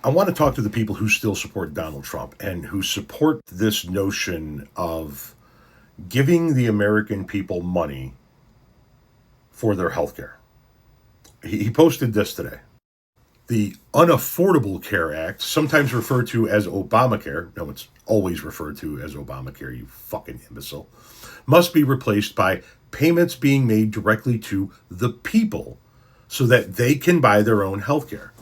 I want to talk to the people who still support Donald Trump and who support this notion of giving the American people money for their health care. He posted this today. The Unaffordable Care Act, sometimes referred to as Obamacare, no, it's always referred to as Obamacare, you fucking imbecile, must be replaced by payments being made directly to the people so that they can buy their own health care,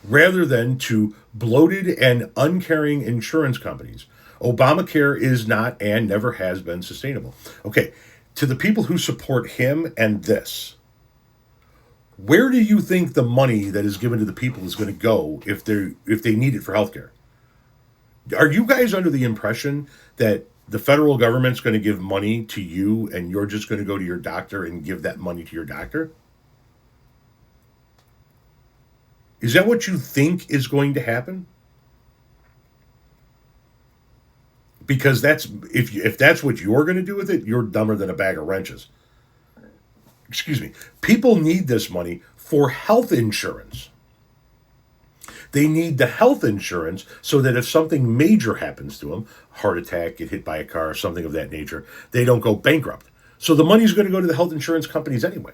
rather than to bloated and uncaring insurance companies. Obamacare is not and never has been sustainable. Okay, to the people who support him and this, where do you think the money that is given to the people is going to go if they need it for healthcare? Are you guys under the impression that the federal government's going to give money to you and you're just going to go to your doctor and give that money to your doctor? Is that what you think is going to happen? Because that's if that's what you're going to do with it, you're dumber than a bag of wrenches. Excuse me. People need this money for health insurance. They need the health insurance so that if something major happens to them, heart attack, get hit by a car, something of that nature, they don't go bankrupt. So the money's going to go to the health insurance companies anyway.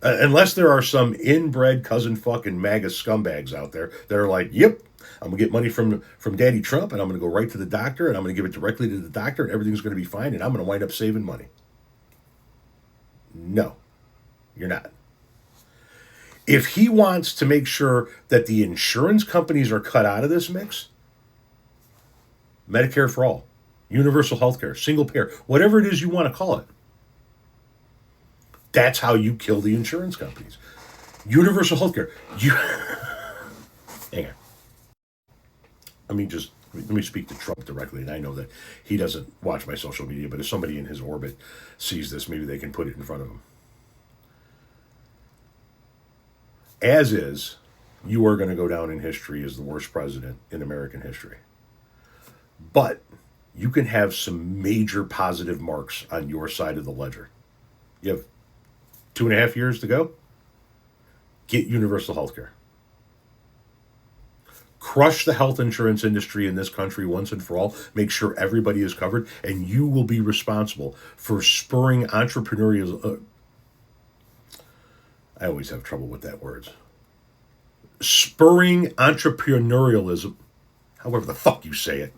Unless there are some inbred cousin fucking MAGA scumbags out there that are like, yep, I'm going to get money from Daddy Trump and I'm going to go right to the doctor and I'm going to give it directly to the doctor and everything's going to be fine and I'm going to wind up saving money. No, you're not. If he wants to make sure that the insurance companies are cut out of this mix, Medicare for all, universal health care, single payer, whatever it is you want to call it, that's how you kill the insurance companies. Universal health care. Hang on. Let me speak to Trump directly, and I know that he doesn't watch my social media, but if somebody in his orbit sees this, maybe they can put it in front of him. As is, you are going to go down in history as the worst president in American history. But you can have some major positive marks on your side of the ledger. You have 2.5 years to go. Get universal health care. Crush the health insurance industry in this country once and for all. Make sure everybody is covered, and you will be responsible for spurring entrepreneurial. I always have trouble with that word. Spurring entrepreneurialism, however the fuck you say it,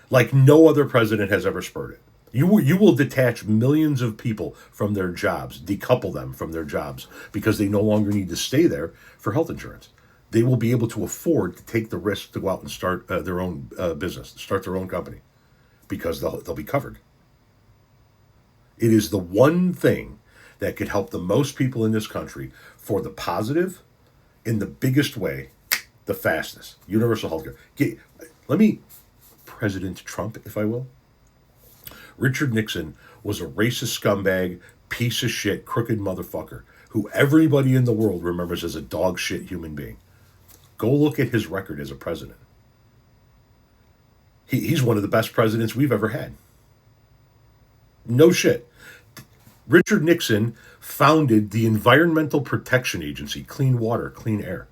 like no other president has ever spurred it. You will detach millions of people from their jobs, decouple them from their jobs, because they no longer need to stay there for health insurance. They will be able to afford to take the risk to go out and start their own business, start their own company, because they'll be covered. It is the one thing that could help the most people in this country for the positive, in the biggest way, the fastest. Universal health care. President Trump, if I will. Richard Nixon was a racist scumbag, piece of shit, crooked motherfucker, who everybody in the world remembers as a dog shit human being. Go look at his record as a president. He's one of the best presidents we've ever had. No shit. Richard Nixon founded the Environmental Protection Agency, Clean Water, Clean Air.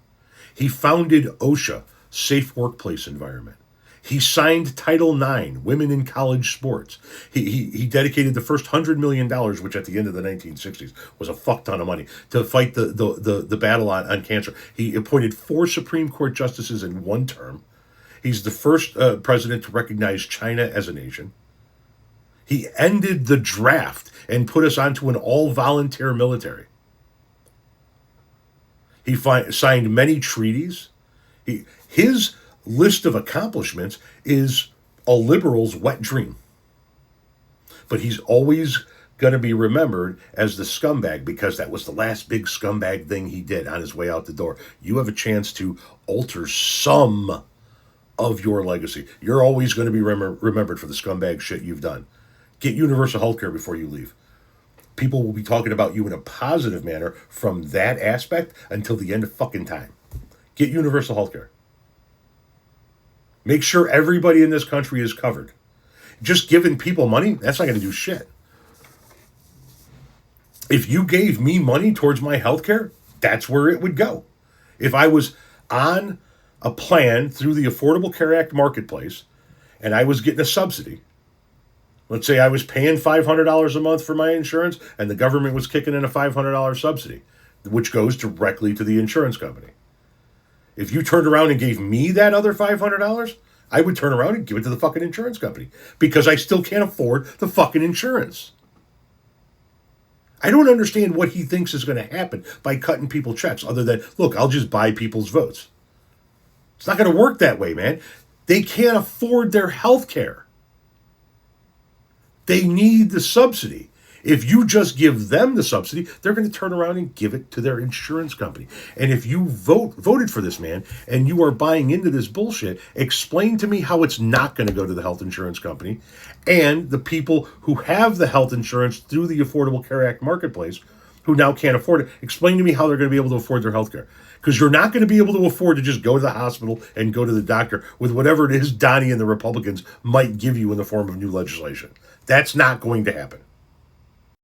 He founded OSHA, Safe Workplace Environment. He signed Title IX, Women in College Sports. He dedicated the first $100 million, which at the end of the 1960s was a fuck ton of money, to fight the battle on cancer. He appointed 4 Supreme Court justices in one term. He's the first president to recognize China as a nation. He ended the draft and put us onto an all-volunteer military. He signed many treaties. His list of accomplishments is a liberal's wet dream. But he's always going to be remembered as the scumbag because that was the last big scumbag thing he did on his way out the door. You have a chance to alter some of your legacy. You're always going to be remembered for the scumbag shit you've done. Get universal health care before you leave. People will be talking about you in a positive manner from that aspect until the end of fucking time. Get universal health care. Make sure everybody in this country is covered. Just giving people money, that's not going to do shit. If you gave me money towards my health care, that's where it would go. If I was on a plan through the Affordable Care Act marketplace and I was getting a subsidy, let's say I was paying $500 a month for my insurance and the government was kicking in a $500 subsidy, which goes directly to the insurance company. If you turned around and gave me that other $500, I would turn around and give it to the fucking insurance company because I still can't afford the fucking insurance. I don't understand what he thinks is going to happen by cutting people checks other than, look, I'll just buy people's votes. It's not going to work that way, man. They can't afford their health care. They need the subsidy. If you just give them the subsidy, they're going to turn around and give it to their insurance company. And if you voted for this man and you are buying into this bullshit, explain to me how it's not going to go to the health insurance company and the people who have the health insurance through the Affordable Care Act marketplace who now can't afford it. Explain to me how they're going to be able to afford their health care. Because you're not going to be able to afford to just go to the hospital and go to the doctor with whatever it is Donnie and the Republicans might give you in the form of new legislation. That's not going to happen.